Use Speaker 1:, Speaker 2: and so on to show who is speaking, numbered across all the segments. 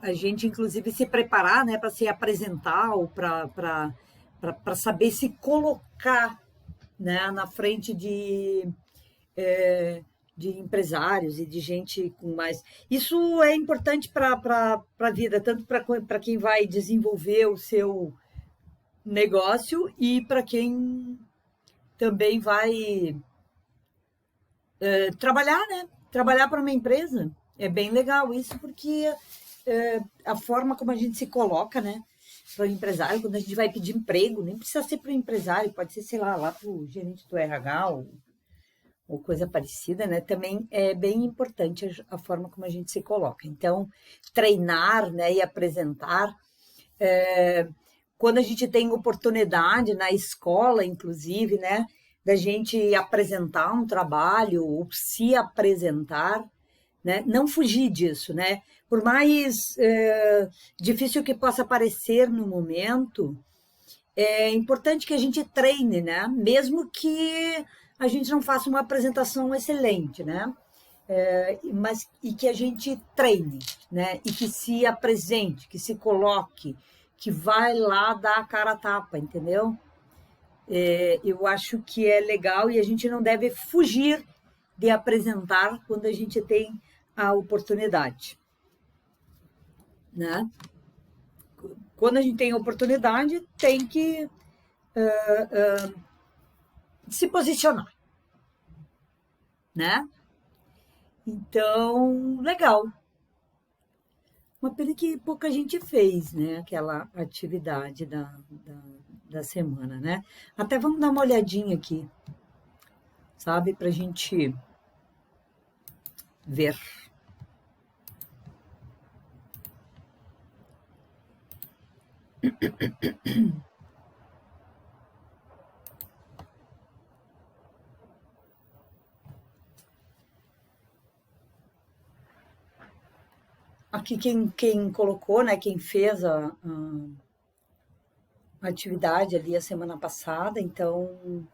Speaker 1: a gente, inclusive, se preparar, né, para se apresentar ou para saber se colocar, né, na frente é, de empresários e de gente com mais. Isso é importante para a vida, tanto para quem vai desenvolver o seu negócio e para quem também vai trabalhar, né? Trabalhar para uma empresa. É bem legal isso, porque a forma como a gente se coloca, né? Para o empresário, quando a gente vai pedir emprego, nem precisa ser para o empresário, pode ser, sei lá para o gerente do RH ou coisa parecida, né? Também é bem importante a forma como a gente se coloca. Então, treinar, né, e apresentar. É, quando a gente tem oportunidade na escola, inclusive, né, da gente apresentar um trabalho ou se apresentar, né, não fugir disso, né? Por mais difícil que possa parecer no momento, é importante que a gente treine, né? Mesmo que a gente não faça uma apresentação excelente, né? Mas e que a gente treine, né? E que se apresente, que se coloque, que vai lá dar a cara a tapa, entendeu? Eu acho que é legal e a gente não deve fugir de apresentar quando a gente tem a oportunidade, né? Quando a gente tem a oportunidade, tem que se posicionar, né? Então, legal. Uma pena que pouca gente fez, né? Aquela atividade da semana, né? Até vamos dar uma olhadinha aqui, sabe? Para a gente ver. Aqui quem colocou, né? Quem fez a atividade ali a semana passada, então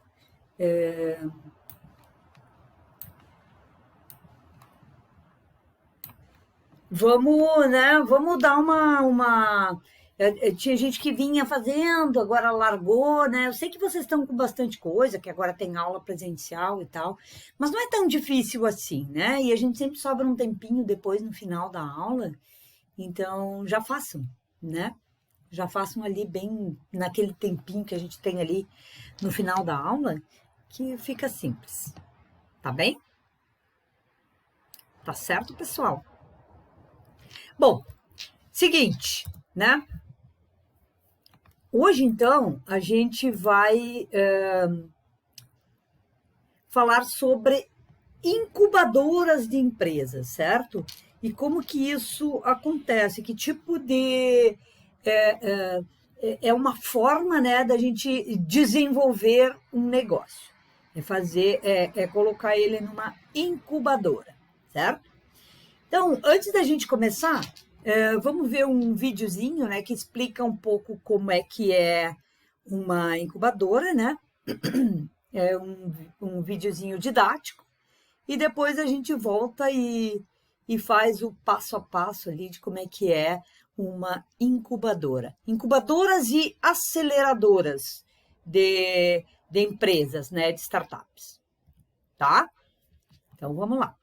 Speaker 1: vamos, né? Vamos dar uma. Tinha gente que vinha fazendo, agora largou, né? Eu sei que vocês estão com bastante coisa, que agora tem aula presencial e tal, mas não é tão difícil assim, né? E a gente sempre sobra um tempinho depois no final da aula, então já façam, né? Já façam ali bem naquele tempinho que a gente tem ali no final da aula, que fica simples, tá bem? Tá certo, pessoal? Bom, seguinte, né? Hoje, então, a gente vai falar sobre incubadoras de empresas, certo? E como que isso acontece, que tipo de... É uma forma, né, da gente desenvolver um negócio. É colocar ele numa incubadora, certo? Então, antes da gente começar, vamos ver um videozinho, né, que explica um pouco como é que é uma incubadora, né? É um videozinho didático. E depois a gente volta e faz o passo a passo ali de como é que é uma incubadora. Incubadoras e aceleradoras de empresas, né, de startups, tá? Então, vamos lá.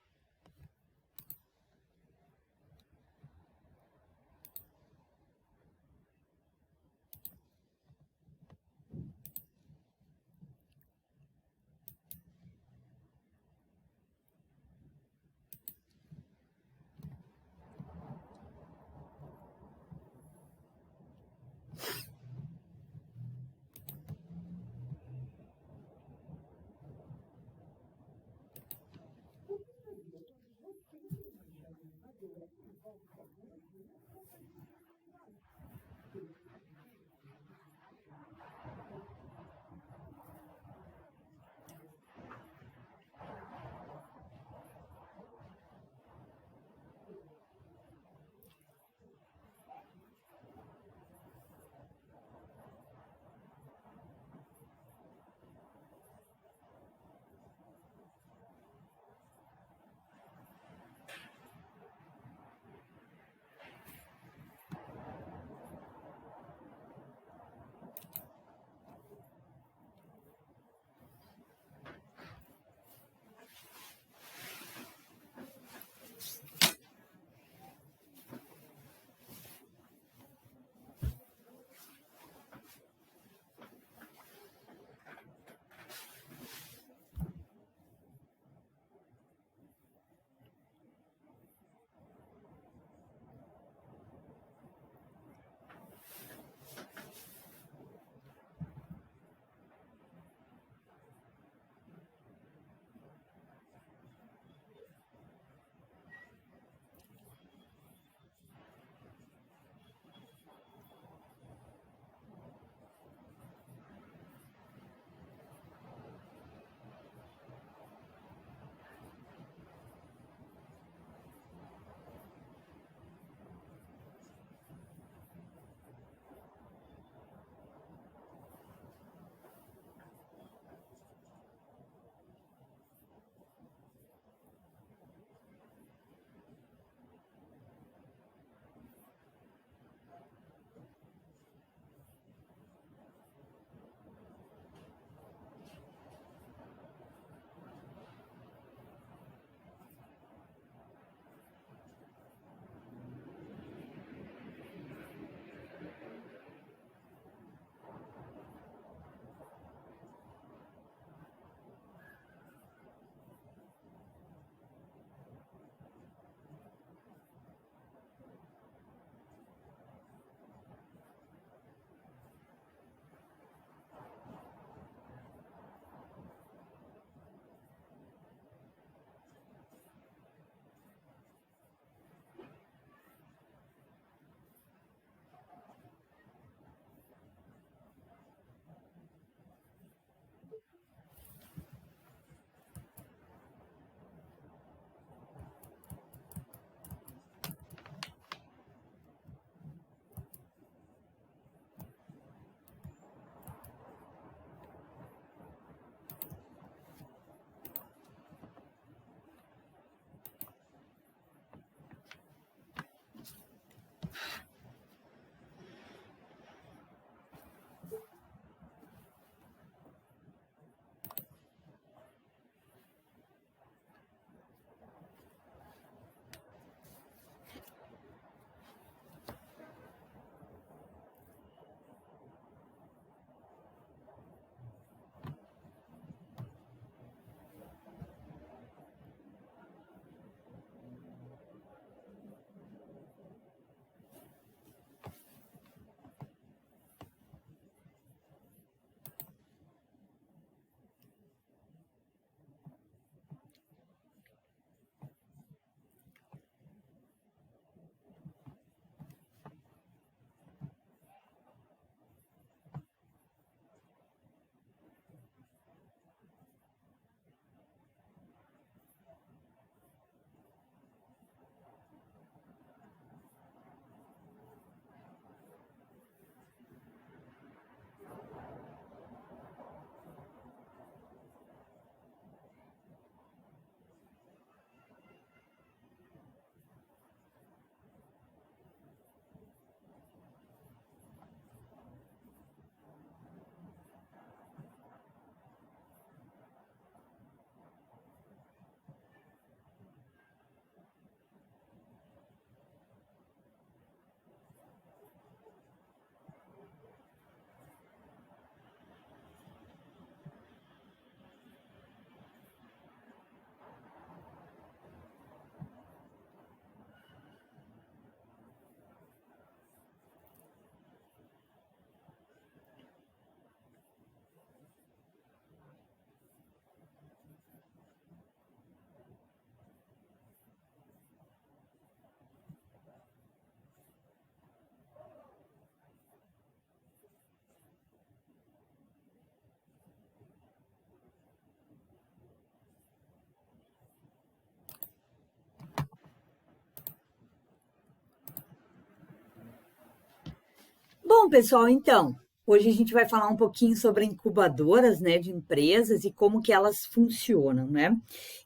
Speaker 1: Bom, pessoal, então, hoje a gente vai falar um pouquinho sobre incubadoras, né, de empresas e como que elas funcionam, né?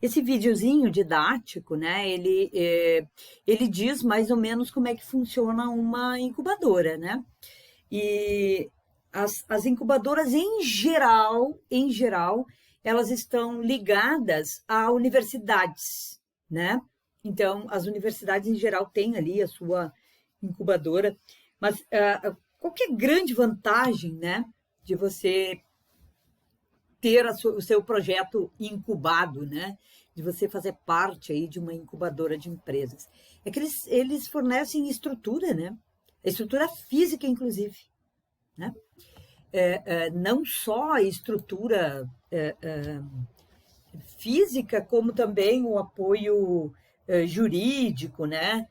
Speaker 1: Esse videozinho didático, né, ele diz mais ou menos como é que funciona uma incubadora, né? E as incubadoras, em geral, elas estão ligadas a universidades, né? Então, as universidades, em geral, têm ali a sua incubadora, mas qual que é a grande vantagem, né, de você ter o seu projeto incubado, né? De você fazer parte aí de uma incubadora de empresas? É que eles fornecem estrutura, né? Estrutura física, inclusive, né? Não só a estrutura física, como também o apoio jurídico, né?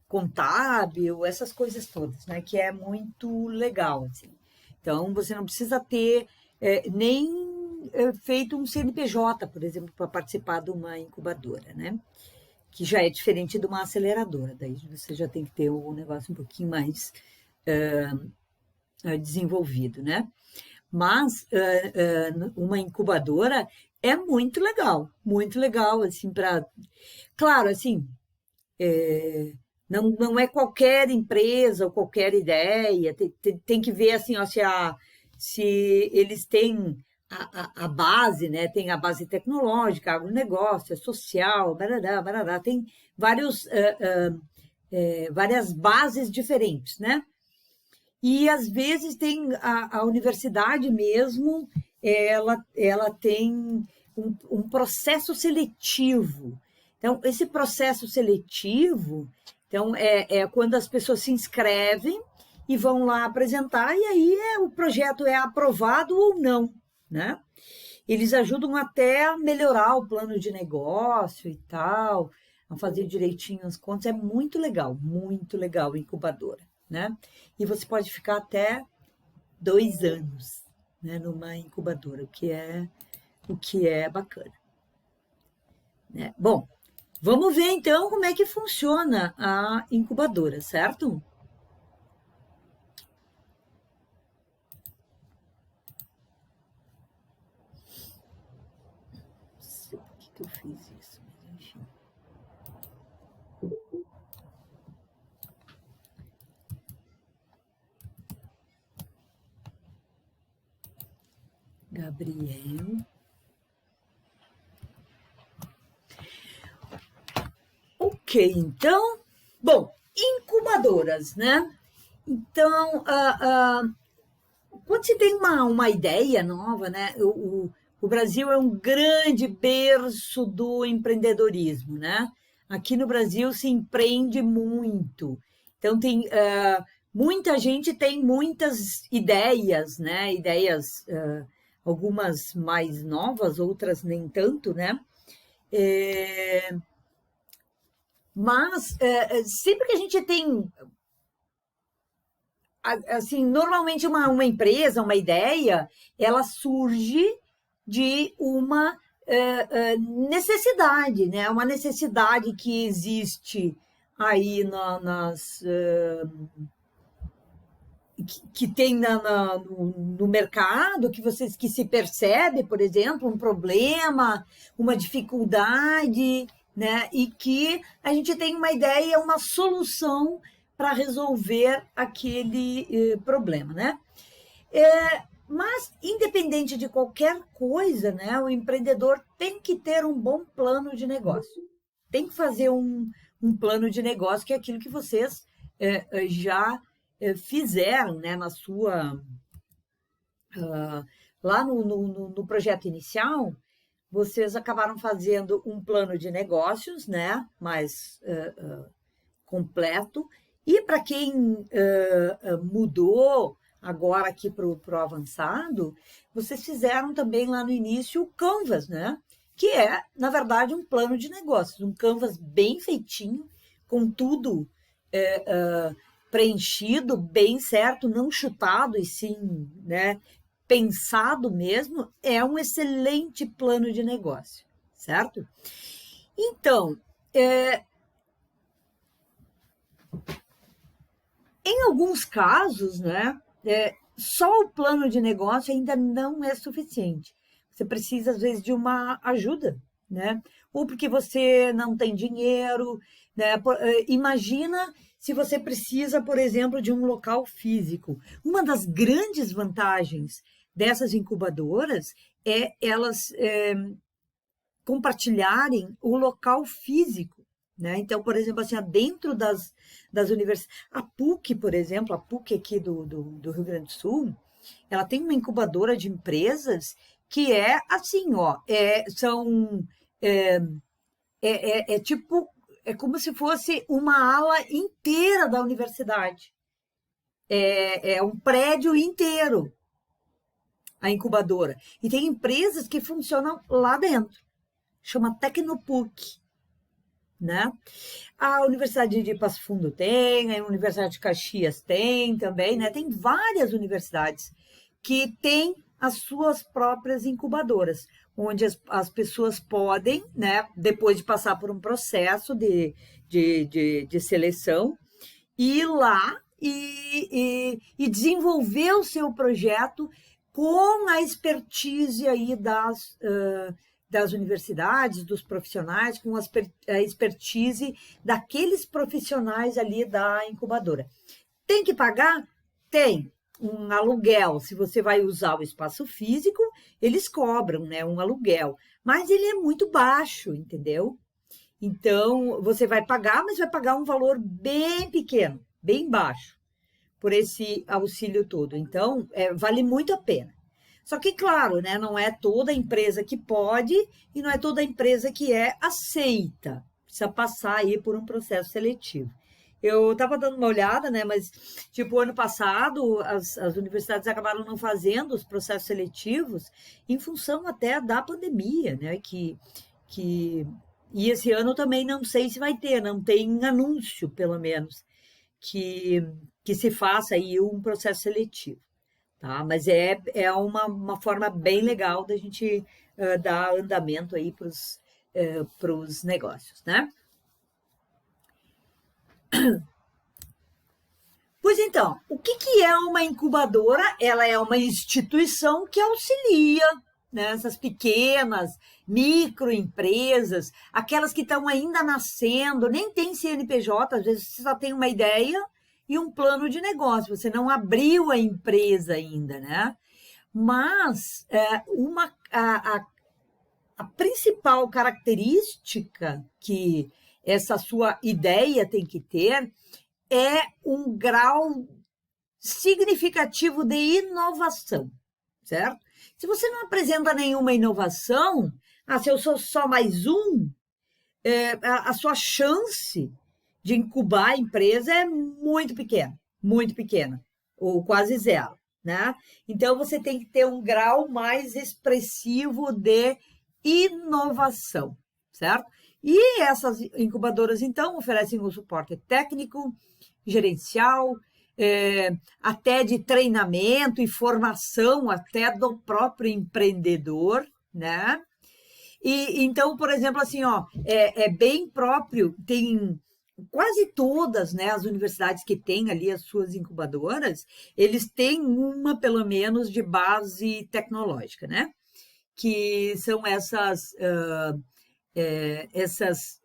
Speaker 1: Contábil, essas coisas todas, né? Que é muito legal, assim. Então, você não precisa ter nem feito um CNPJ, por exemplo, para participar de uma incubadora, né? Que já é diferente de uma aceleradora. Daí você já tem que ter um negócio um pouquinho mais desenvolvido, né? Mas uma incubadora é muito legal, assim, para... Claro, assim, não é qualquer empresa ou qualquer ideia, tem que ver, assim, ó, se eles têm a base, né? Tem a base tecnológica, agronegócio, social, barará, barará, tem várias bases diferentes, né? E às vezes tem a universidade mesmo, ela tem um processo seletivo. Então, esse processo seletivo, então, é quando as pessoas se inscrevem e vão lá apresentar, e aí o projeto é aprovado ou não, né? Eles ajudam até a melhorar o plano de negócio e tal, a fazer direitinho as contas. É muito legal, incubadora, né? E você pode ficar até 2 anos, né, numa incubadora, o que é bacana, né? Bom, vamos ver então como é que funciona a incubadora, certo? Não sei por que eu fiz isso, mas enfim. Gabriel. Ok, então, bom, incubadoras, né? Então, quando se tem uma ideia nova, né? O Brasil é um grande berço do empreendedorismo, né? Aqui no Brasil se empreende muito. Então, muita gente tem muitas ideias, né? Ideias, algumas mais novas, outras nem tanto, né? Mas sempre que a gente tem, assim, normalmente uma empresa, uma ideia, ela surge de uma necessidade, né? Uma necessidade que existe aí que tem no mercado, que se percebe, por exemplo, um problema, uma dificuldade, né? E que a gente tem uma ideia, uma solução para resolver aquele problema, né? Mas, independente de qualquer coisa, né, o empreendedor tem que ter um bom plano de negócio. Tem que fazer um plano de negócio, que é aquilo que vocês já fizeram, né, lá no projeto inicial, vocês acabaram fazendo um plano de negócios, né, mais completo. E para quem mudou agora aqui para o avançado, vocês fizeram também lá no início o Canvas, né? Que é, na verdade, um plano de negócios, um Canvas bem feitinho, com tudo preenchido, bem certo, não chutado, e sim, né, pensado mesmo. É um excelente plano de negócio, certo? Então, em alguns casos, né, só o plano de negócio ainda não é suficiente. Você precisa, às vezes, de uma ajuda, né? Ou porque você não tem dinheiro, né? Imagina se você precisa, por exemplo, de um local físico. Uma das grandes vantagens dessas incubadoras é elas compartilharem o local físico, né? Então, por exemplo, assim, dentro das universidades, a PUC, por exemplo, a PUC aqui do Rio Grande do Sul, ela tem uma incubadora de empresas que é assim, ó, tipo, é como se fosse uma ala inteira da universidade. É um prédio inteiro, a incubadora. E tem empresas que funcionam lá dentro. Chama Tecnopuc, né? A Universidade de Passo Fundo tem, a Universidade de Caxias tem também, né? Tem várias universidades que têm as suas próprias incubadoras, onde as pessoas podem, né, depois de passar por um processo de seleção, ir lá e desenvolver o seu projeto com a expertise aí das universidades, dos profissionais, com a expertise daqueles profissionais ali da incubadora. Tem que pagar? Tem. Um aluguel, se você vai usar o espaço físico, eles cobram, né, um aluguel. Mas ele é muito baixo, entendeu? Então, você vai pagar, mas vai pagar um valor bem pequeno, bem baixo, por esse auxílio todo. Então, vale muito a pena. Só que, claro, né, não é toda empresa que pode e não é toda empresa que é aceita. Precisa passar aí por um processo seletivo. Eu estava dando uma olhada, né, mas, tipo, ano passado, as universidades acabaram não fazendo os processos seletivos em função até da pandemia, né, e esse ano também não sei se vai ter, não tem anúncio, pelo menos, que se faça aí um processo seletivo. Tá? Mas é uma forma bem legal da gente dar andamento aí para os negócios, né? Pois então, o que é uma incubadora? Ela é uma instituição que auxilia, né, essas pequenas microempresas, aquelas que estão ainda nascendo, nem tem CNPJ, às vezes você só tem uma ideia e um plano de negócio, você não abriu a empresa ainda, né? Mas a principal característica que essa sua ideia tem que ter é um grau significativo de inovação, certo? Se você não apresenta nenhuma inovação, se eu sou só mais um, a sua chance de incubar a empresa é muito pequena, ou quase zero, né? Então, você tem que ter um grau mais expressivo de inovação, certo? E essas incubadoras, então, oferecem o suporte técnico, gerencial, até de treinamento e formação até do próprio empreendedor, né? E então, por exemplo, assim, ó, é bem próprio, tem quase todas, né, as universidades que têm ali as suas incubadoras, eles têm uma, pelo menos, de base tecnológica, né? Que são essas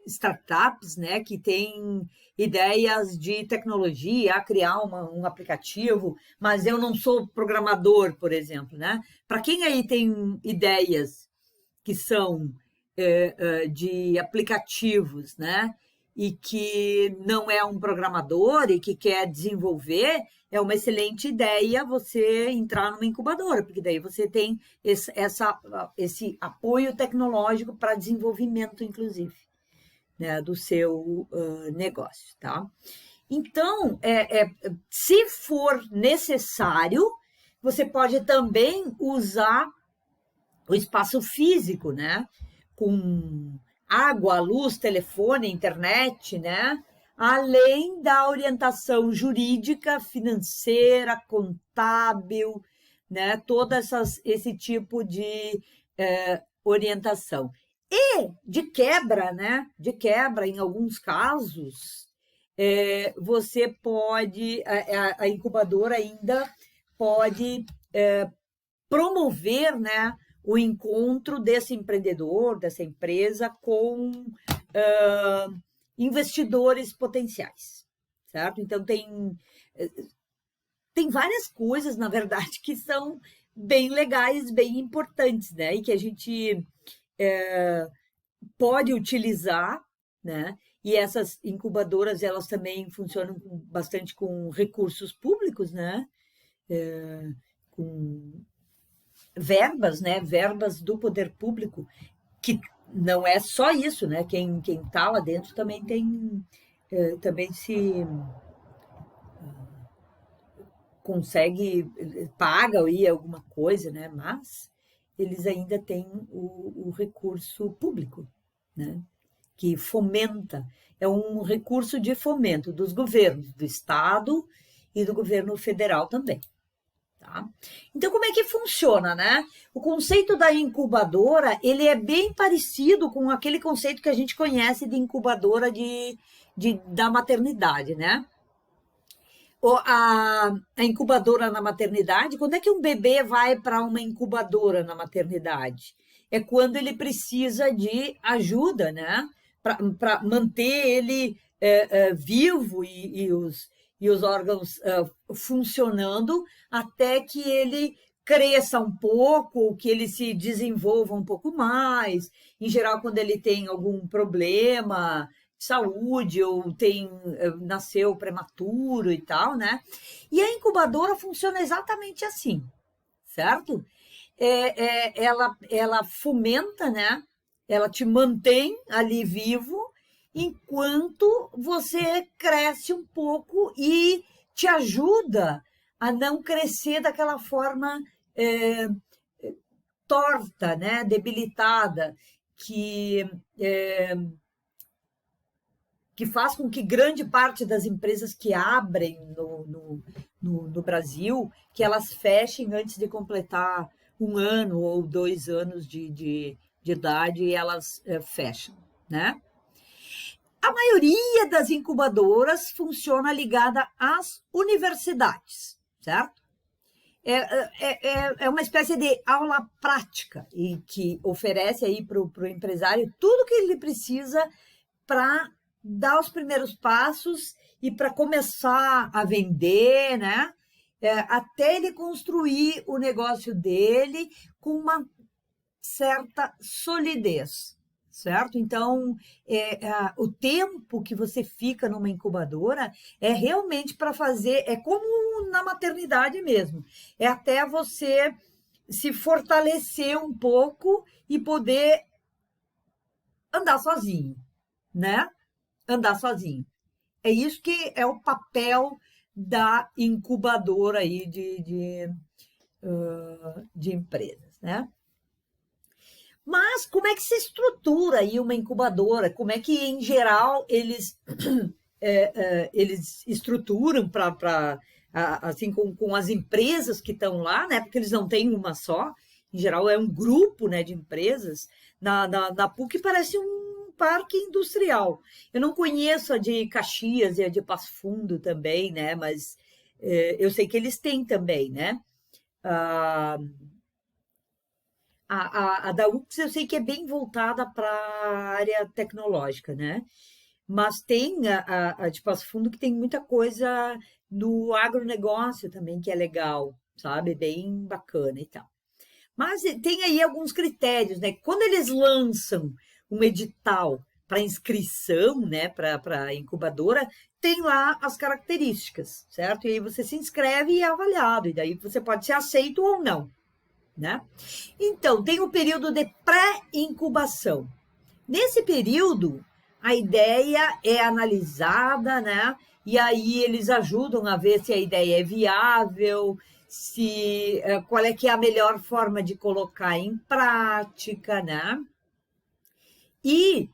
Speaker 1: startups, né, que têm ideias de tecnologia, a criar um aplicativo, mas eu não sou programador, por exemplo, né? Para quem aí tem ideias que são de aplicativos, né? E que não é um programador e que quer desenvolver, é uma excelente ideia você entrar numa incubadora, porque daí você tem esse apoio tecnológico para desenvolvimento, inclusive, né, do seu negócio, tá? Então, se for necessário, você pode também usar o espaço físico, né? Com água, luz, telefone, internet, né? Além da orientação jurídica, financeira, contábil, né? Todo esse tipo de orientação. E, de quebra, né? De quebra, em alguns casos, você pode, a incubadora ainda pode promover, né, o encontro desse empreendedor, dessa empresa com investidores potenciais, certo? Então, tem várias coisas, na verdade, que são bem legais, bem importantes, né? E que a gente pode utilizar, né? E essas incubadoras, elas também funcionam bastante com recursos públicos, né? Com verbas, né? Verbas do poder público, que não é só isso, né? Quem está lá dentro também também se consegue, paga aí alguma coisa, né? Mas eles ainda têm o recurso público, né? Que fomenta, é um recurso de fomento dos governos, do Estado e do governo federal também. Tá? Então, como é que funciona, né? O conceito da incubadora, ele é bem parecido com aquele conceito que a gente conhece de incubadora da maternidade, né? A incubadora na maternidade, quando é que um bebê vai para uma incubadora na maternidade? É quando ele precisa de ajuda, né? Para manter ele vivo e os órgãos funcionando até que ele cresça um pouco, que ele se desenvolva um pouco mais. Em geral, quando ele tem algum problema de saúde ou nasceu prematuro e tal, né? E a incubadora funciona exatamente assim, certo? Ela fomenta, né? Ela te mantém ali vivo enquanto você cresce um pouco e te ajuda a não crescer daquela forma torta, né? Debilitada, que faz com que grande parte das empresas que abrem no Brasil, que elas fechem antes de completar 1 ano ou 2 anos de idade, e elas fecham, né? A maioria das incubadoras funciona ligada às universidades, certo? É uma espécie de aula prática e que oferece aí para o empresário tudo que ele precisa para dar os primeiros passos e para começar a vender, né? Até ele construir o negócio dele com uma certa solidez, certo? Então, o tempo que você fica numa incubadora é realmente para fazer, é como na maternidade mesmo, é até você se fortalecer um pouco e poder andar sozinho, né? Andar sozinho. É isso que é o papel da incubadora aí de empresas, né? Mas como é que se estrutura aí uma incubadora? Como é que, em geral, eles estruturam para assim com as empresas que estão lá, né? Porque eles não têm uma só, em geral é um grupo, né, de empresas. Na PUC parece um parque industrial. Eu não conheço a de Caxias e a de Passo Fundo também, né? Mas eu sei que eles têm também, né? A da UX eu sei que é bem voltada para a área tecnológica, né? Mas tem a de Passo Fundo que tem muita coisa do agronegócio também, que é legal, sabe? Bem bacana e tal. Mas tem aí alguns critérios, né? Quando eles lançam um edital para inscrição, né, para a incubadora, tem lá as características, certo? E aí você se inscreve e é avaliado, e daí você pode ser aceito ou não, né? Então, tem o período de pré-incubação. Nesse período, a ideia é analisada, né? E aí eles ajudam a ver se a ideia é viável, qual é que é a melhor forma de colocar em prática, né? E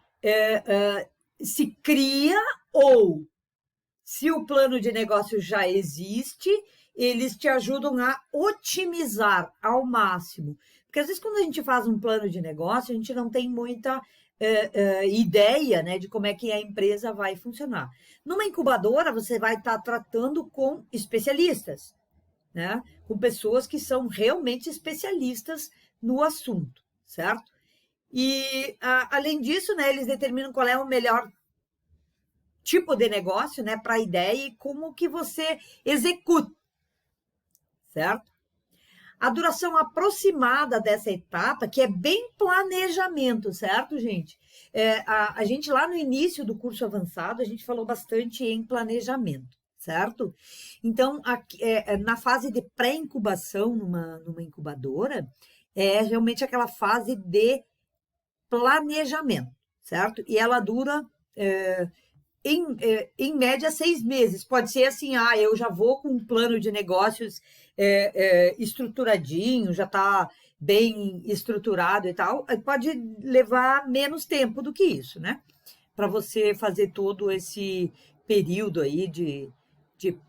Speaker 1: se cria ou se o plano de negócio já existe, eles te ajudam a otimizar ao máximo. Porque às vezes quando a gente faz um plano de negócio, a gente não tem muita ideia, né, de como é que a empresa vai funcionar. Numa incubadora, você vai estar tratando com especialistas, né, com pessoas que são realmente especialistas no assunto, certo? E, além disso, né, eles determinam qual é o melhor tipo de negócio, né, para a ideia e como que você executa, certo? A duração aproximada dessa etapa, que é bem planejamento, certo, gente? A gente lá no início do curso avançado, a gente falou bastante em planejamento, certo? Então, na fase de pré-incubação numa incubadora, é realmente aquela fase de planejamento, certo? E ela dura em média 6 meses. Pode ser assim, eu já vou com um plano de negócios estruturadinho, já está bem estruturado e tal. Pode levar menos tempo do que isso, né? Para você fazer todo esse período aí de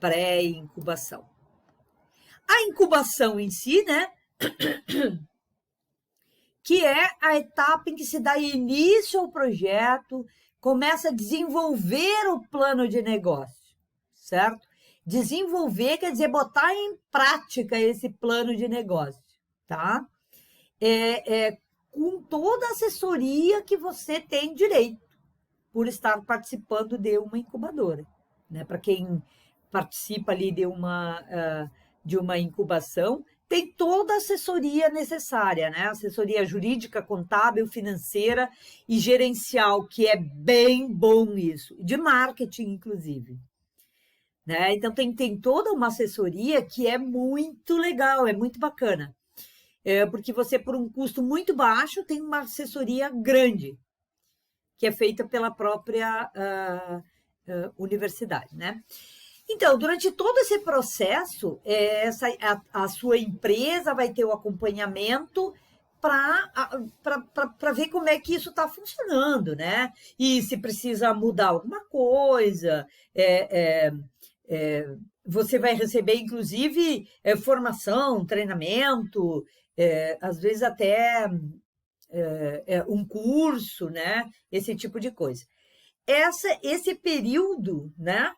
Speaker 1: pré-incubação. A incubação em si, né? Que é a etapa em que se dá início ao projeto, começa a desenvolver o plano de negócio, certo? Desenvolver quer dizer botar em prática esse plano de negócio, tá? Com toda a assessoria que você tem direito por estar participando de uma incubadora, né? Para quem participa ali de uma incubação, tem toda a assessoria necessária, né? Assessoria jurídica, contábil, financeira e gerencial, que é bem bom isso, de marketing, inclusive. Né? Então, tem toda uma assessoria que é muito legal, é muito bacana. Porque você, por um custo muito baixo, tem uma assessoria grande, que é feita pela própria universidade, né? Então, durante todo esse processo, a sua empresa vai ter o acompanhamento para ver como é que isso está funcionando, né? E se precisa mudar alguma coisa, você vai receber, inclusive, formação, treinamento, às vezes até um curso, né? Esse tipo de coisa. Esse período, né?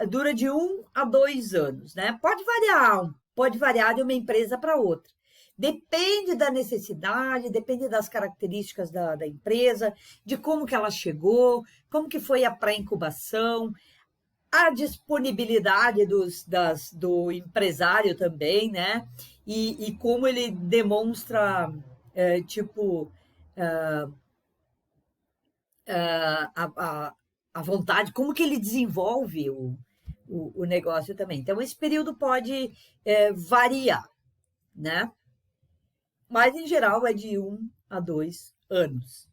Speaker 1: Dura de 1 a 2 anos, né? Pode variar de uma empresa para outra. Depende da necessidade, depende das características da empresa, de como que ela chegou, como que foi a pré-incubação, a disponibilidade do empresário também, né? E como ele demonstra, a vontade, como que ele desenvolve o negócio também. Então, esse período pode variar, né? Mas, em geral, é de 1 a 2 anos.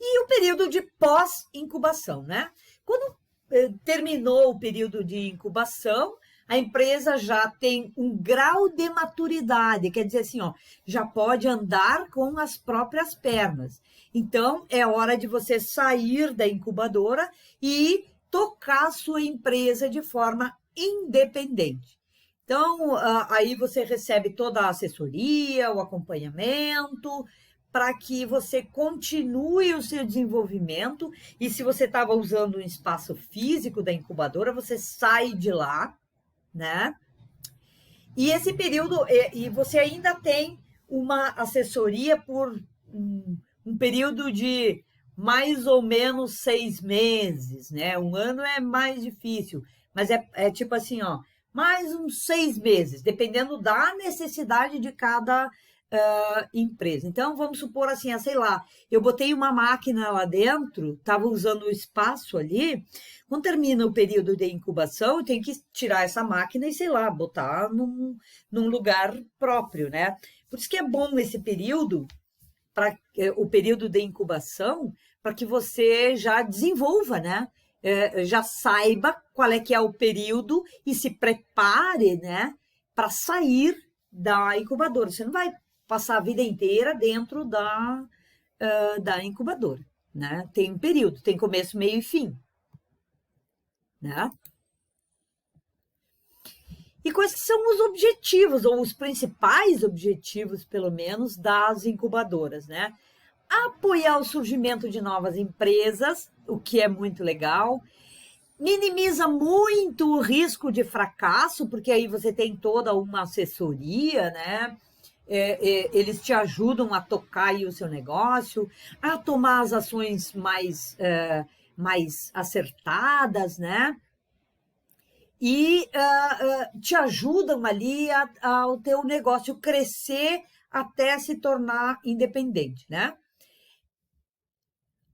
Speaker 1: E o período de pós-incubação, né? Quando terminou o período de incubação, a empresa já tem um grau de maturidade, quer dizer assim, já pode andar com as próprias pernas. Então, é hora de você sair da incubadora e tocar a sua empresa de forma independente. Então, aí você recebe toda a assessoria, o acompanhamento, para que você continue o seu desenvolvimento. E se você estava usando um espaço físico da incubadora, você sai de lá, né? E esse período, e você ainda tem uma assessoria por um período de mais ou menos 6 meses, né? 1 ano é mais difícil, mas é tipo assim, mais uns 6 meses, dependendo da necessidade de cada empresa. Então, vamos supor assim, sei lá, eu botei uma máquina lá dentro, estava usando o espaço ali, quando termina o período de incubação, eu tenho que tirar essa máquina e, sei lá, botar num lugar próprio, né? Por isso que é bom esse período, o período de incubação, para que você já desenvolva, né? Já saiba qual é que é o período e se prepare, né? Para sair da incubadora. Você não vai passar a vida inteira dentro da incubadora, né? Tem um período, tem começo, meio e fim, né? E quais que são os objetivos, ou os principais objetivos, pelo menos, das incubadoras, né? Apoiar o surgimento de novas empresas, o que é muito legal, minimiza muito o risco de fracasso, porque aí você tem toda uma assessoria, né? Eles te ajudam a tocar aí o seu negócio, a tomar as ações mais acertadas, né? E te ajudam ali ao teu negócio crescer até se tornar independente, né?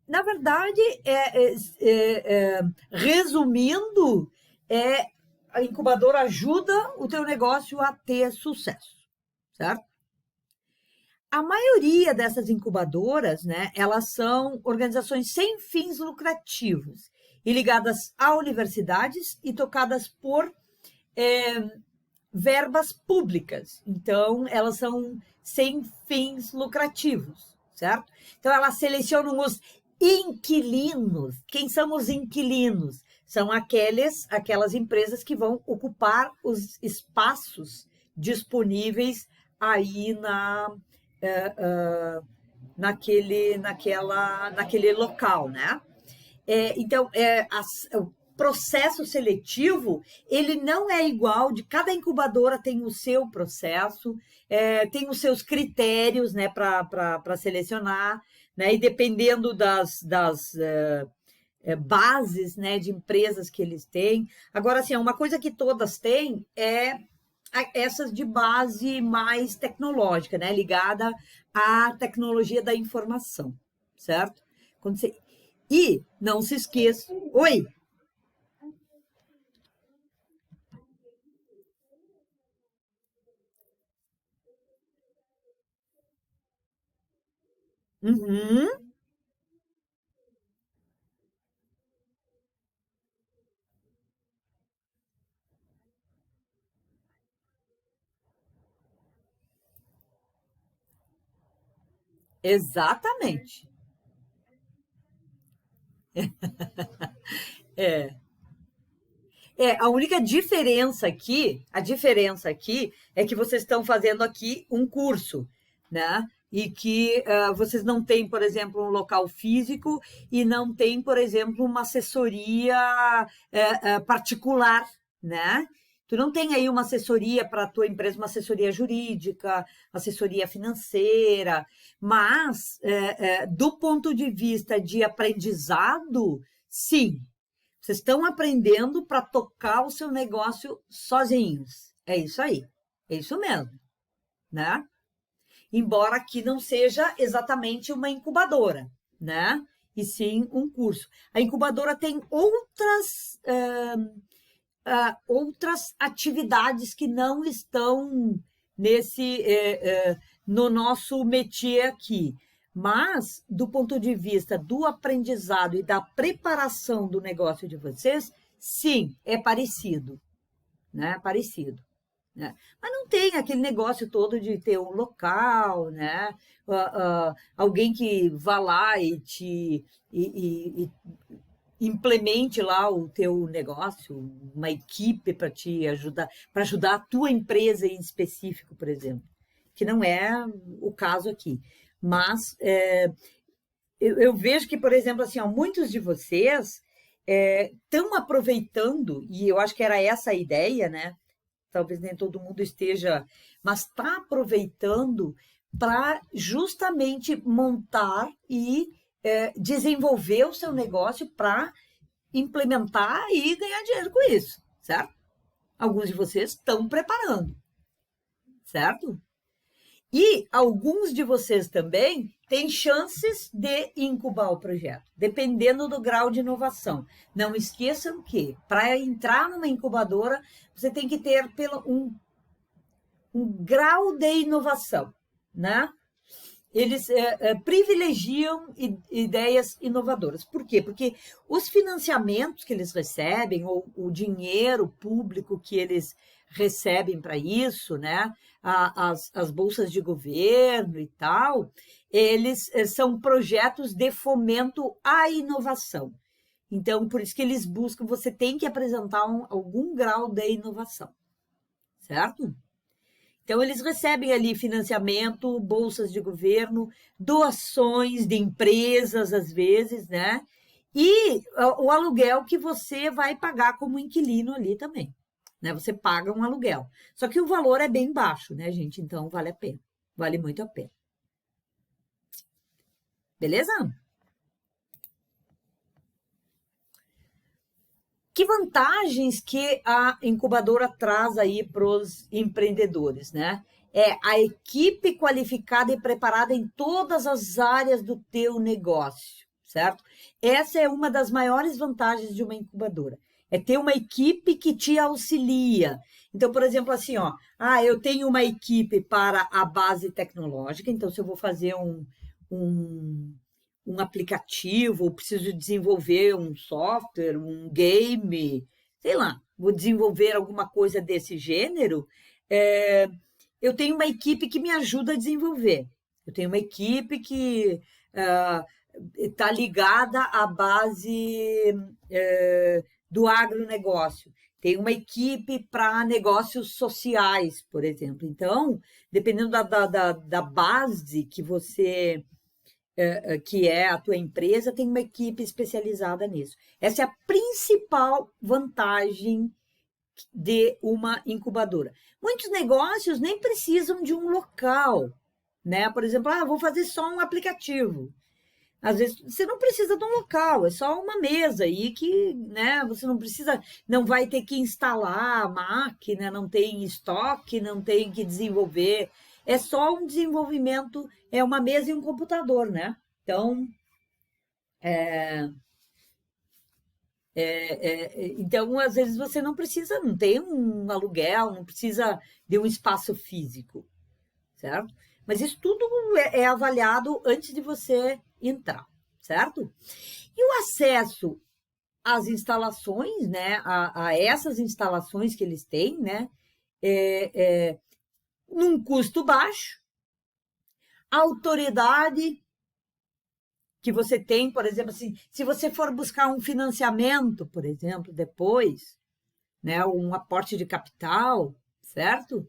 Speaker 1: Na verdade, resumindo, a incubadora ajuda o teu negócio a ter sucesso, certo? A maioria dessas incubadoras, né, elas são organizações sem fins lucrativos e ligadas a universidades e tocadas por verbas públicas. Então, elas são sem fins lucrativos, certo? Então, elas selecionam os inquilinos. Quem são os inquilinos? São aquelas empresas que vão ocupar os espaços disponíveis aí naquele local, né? Então, o processo seletivo, ele não é igual, de cada incubadora tem o seu processo, tem os seus critérios, né, para selecionar, né, e dependendo das bases, né, de empresas que eles têm. Agora, assim, uma coisa que todas têm é essas de base mais tecnológica, né, ligada à tecnologia da informação, certo? E não se esqueça. Oi! Uhum, exatamente. É. A única diferença aqui é que vocês estão fazendo aqui um curso, né? E que vocês não têm, por exemplo, um local físico e não têm, por exemplo, uma assessoria particular, né? Tu não tem aí uma assessoria para a tua empresa, uma assessoria jurídica, assessoria financeira, mas do ponto de vista de aprendizado, sim, vocês estão aprendendo para tocar o seu negócio sozinhos. É isso aí. É isso mesmo, né? Embora aqui não seja exatamente uma incubadora, né? E sim um curso. A incubadora tem outras atividades que não estão no nosso métier aqui. Mas, do ponto de vista do aprendizado e da preparação do negócio de vocês, sim, é parecido, né? Parecido. Né? Mas não tem aquele negócio todo de ter um local, né? Alguém que vá lá e implemente lá o teu negócio, uma equipe para te ajudar, para ajudar a tua empresa em específico, por exemplo, que não é o caso aqui. Mas eu vejo que, por exemplo, assim, ó, muitos de vocês estão aproveitando, e eu acho que era essa a ideia, né? Talvez nem todo mundo esteja, mas está aproveitando para justamente montar e desenvolver o seu negócio para implementar e ganhar dinheiro com isso, certo? Alguns de vocês estão preparando, certo? E alguns de vocês também têm chances de incubar o projeto, dependendo do grau de inovação. Não esqueçam que, para entrar numa incubadora, você tem que ter um grau de inovação, né? Eles privilegiam ideias inovadoras. Por quê? Porque os financiamentos que eles recebem, ou o dinheiro público que eles recebem para isso, né? As bolsas de governo e tal, eles são projetos de fomento à inovação. Então, por isso que eles buscam, você tem que apresentar algum grau de inovação, certo? Então, eles recebem ali financiamento, bolsas de governo, doações de empresas, às vezes, né? E o aluguel que você vai pagar como inquilino ali também, né? Você paga um aluguel. Só que o valor é bem baixo, né, gente? Então, vale a pena. Vale muito a pena. Beleza? Que vantagens que a incubadora traz aí para os empreendedores, né? É a equipe qualificada e preparada em todas as áreas do teu negócio, certo? Essa é uma das maiores vantagens de uma incubadora. É ter uma equipe que te auxilia. Então, por exemplo, assim, ó, eu tenho uma equipe para a base tecnológica, então se eu vou fazer um um aplicativo, ou preciso desenvolver um software, um game, sei lá, vou desenvolver alguma coisa desse gênero, eu tenho uma equipe que me ajuda a desenvolver. Eu tenho uma equipe que está ligada à base do agronegócio. Tem uma equipe para negócios sociais, por exemplo. Então, dependendo da base que você que é a tua empresa, tem uma equipe especializada nisso. Essa é a principal vantagem de uma incubadora. Muitos negócios nem precisam de um local, né? Por exemplo, vou fazer só um aplicativo. Às vezes você não precisa de um local, é só uma mesa aí que, né, você não precisa, não vai ter que instalar a máquina, não tem estoque, não tem que desenvolver. É só um desenvolvimento, é uma mesa e um computador, né? Então, então às vezes você não precisa, não tem um aluguel, não precisa de um espaço físico, certo? Mas isso tudo é avaliado antes de você entrar, certo? E o acesso às instalações, né, a essas instalações que eles têm, né, num custo baixo, a autoridade que você tem, por exemplo, assim, se você for buscar um financiamento, por exemplo, depois, né, um aporte de capital, certo?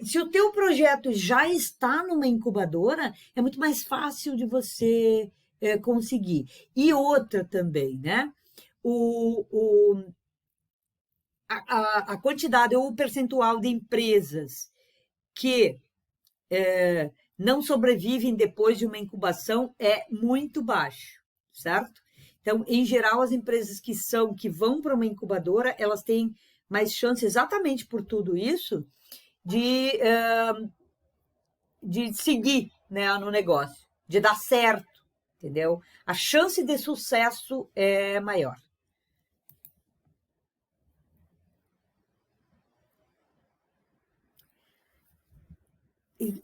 Speaker 1: Se o teu projeto já está numa incubadora, é muito mais fácil de você conseguir. E outra também, né? A quantidade ou o percentual de empresas que não sobrevivem depois de uma incubação é muito baixo, certo? Então, em geral, as empresas que vão para uma incubadora, elas têm mais chance, exatamente por tudo isso, de seguir, né, no negócio, de dar certo, entendeu? A chance de sucesso é maior.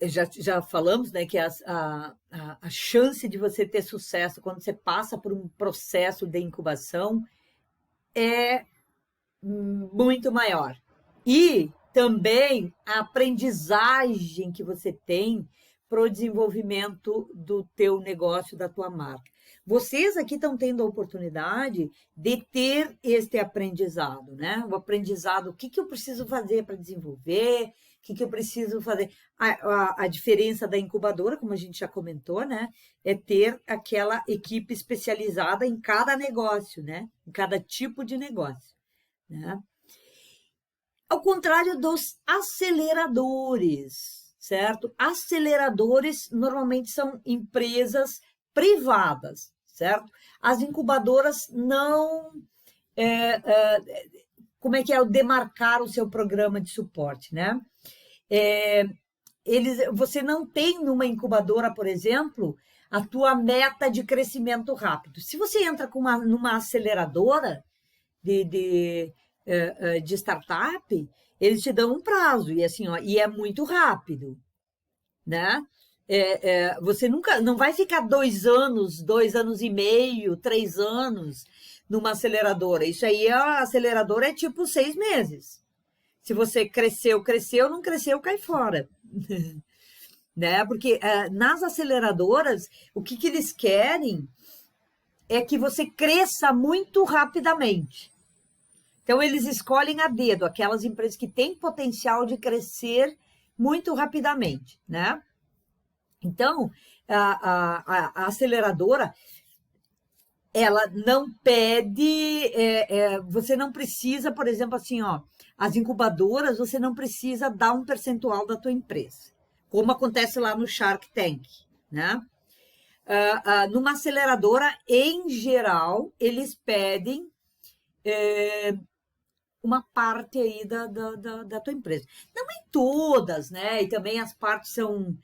Speaker 1: Já falamos, né, que a chance de você ter sucesso quando você passa por um processo de incubação é muito maior. E também a aprendizagem que você tem para o desenvolvimento do teu negócio, da tua marca. Vocês aqui estão tendo a oportunidade de ter este aprendizado, né? O aprendizado, o que eu preciso fazer para desenvolver, o que eu preciso fazer. A diferença da incubadora, como a gente já comentou, né? É ter aquela equipe especializada em cada negócio, né? Em cada tipo de negócio, né? Ao contrário dos aceleradores, certo? Aceleradores normalmente são empresas privadas, certo? As incubadoras não. Como é que é o demarcar o seu programa de suporte, né? Você não tem numa incubadora, por exemplo, a tua meta de crescimento rápido. Se você entra numa aceleradora de startup, eles te dão um prazo, e assim, ó, e é muito rápido, né? Você nunca, não vai ficar 2 anos e meio, 3 anos numa aceleradora. Isso aí, a aceleradora é tipo 6 meses. Se você cresceu, não cresceu, cai fora. Né? Porque nas aceleradoras, o que eles querem é que você cresça muito rapidamente. Então, eles escolhem a dedo aquelas empresas que têm potencial de crescer muito rapidamente, né? Então, a aceleradora, ela não pede, você não precisa, por exemplo, assim, ó, as incubadoras, você não precisa dar um percentual da tua empresa, como acontece lá no Shark Tank, né? Numa aceleradora, em geral, eles pedem uma parte aí da tua empresa. Não em todas, né? E também as partes são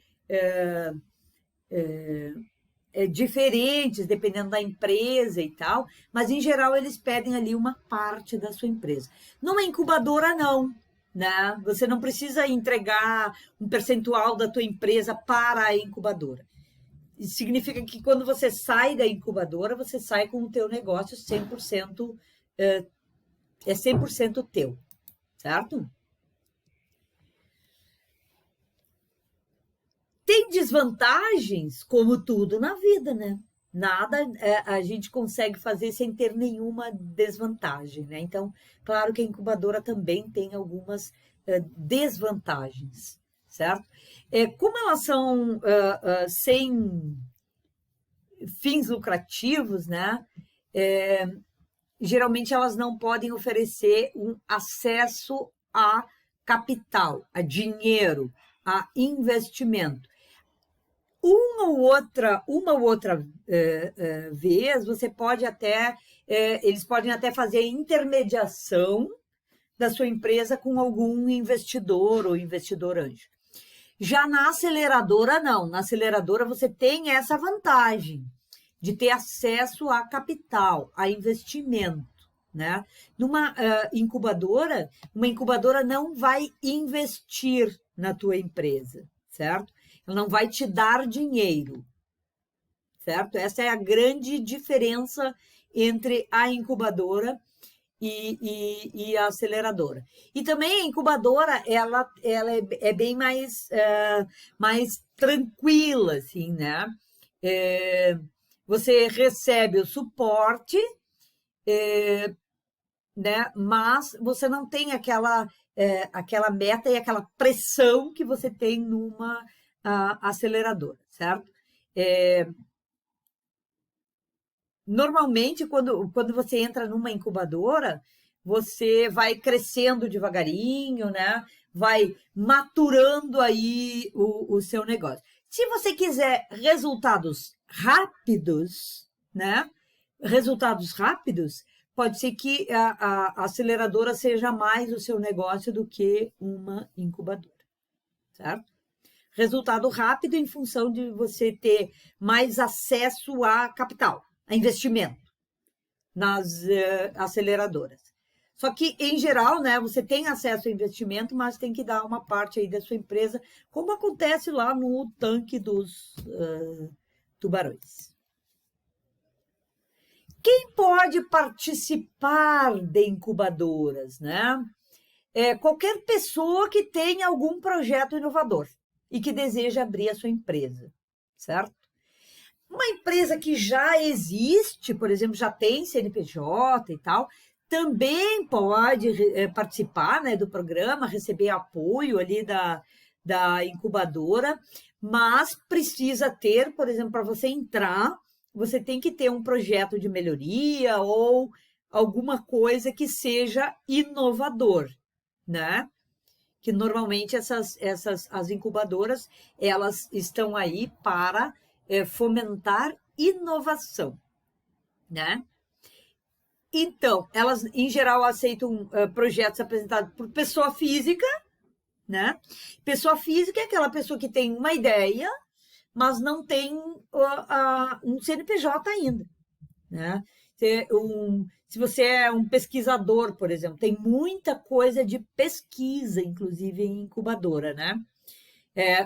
Speaker 1: diferentes, dependendo da empresa e tal, mas em geral eles pedem ali uma parte da sua empresa. Numa incubadora, não. Né? Você não precisa entregar um percentual da tua empresa para a incubadora. Isso significa que quando você sai da incubadora, você sai com o teu negócio 100%, é 100% teu, certo? Tem desvantagens, como tudo na vida, né? Nada a gente consegue fazer sem ter nenhuma desvantagem, né? Então, claro que a incubadora também tem algumas desvantagens, certo? Como elas são sem fins lucrativos, né? Geralmente elas não podem oferecer um acesso a capital, a dinheiro, a investimento. Uma ou outra vez, você pode até, eles podem até fazer intermediação da sua empresa com algum investidor ou investidor anjo. Já na aceleradora, não. Na aceleradora, você tem essa vantagem de ter acesso a capital, a investimento, né? Numa incubadora, uma incubadora não vai investir na tua empresa, certo? Ela não vai te dar dinheiro, certo? Essa é a grande diferença entre a incubadora e a aceleradora. E também a incubadora, ela é bem mais tranquila, assim, né? Você recebe o suporte, né? Mas você não tem aquela meta e aquela pressão que você tem numa aceleradora, certo? Normalmente, quando você entra numa incubadora, você vai crescendo devagarinho, né? Vai maturando aí o seu negócio. Se você quiser resultados rápidos, né? Resultados rápidos, pode ser que a aceleradora seja mais o seu negócio do que uma incubadora, certo? Resultado rápido em função de você ter mais acesso a capital, a investimento nas aceleradoras. Só que, em geral, né, você tem acesso a investimento, mas tem que dar uma parte aí da sua empresa, como acontece lá no tanque dos tubarões. Quem pode participar de incubadoras, né? Qualquer pessoa que tenha algum projeto inovador e que deseja abrir a sua empresa, certo? Uma empresa que já existe, por exemplo, já tem CNPJ e tal, também pode participar, né, do programa, receber apoio ali da incubadora, mas precisa ter, por exemplo, para você entrar, você tem que ter um projeto de melhoria ou alguma coisa que seja inovador, né? Que normalmente as incubadoras, elas estão aí para fomentar inovação, né? Então, elas, em geral, aceitam projetos apresentados por pessoa física, né? Pessoa física é aquela pessoa que tem uma ideia, mas não tem um CNPJ ainda, né? Se você é um pesquisador, por exemplo, tem muita coisa de pesquisa, inclusive em incubadora, né?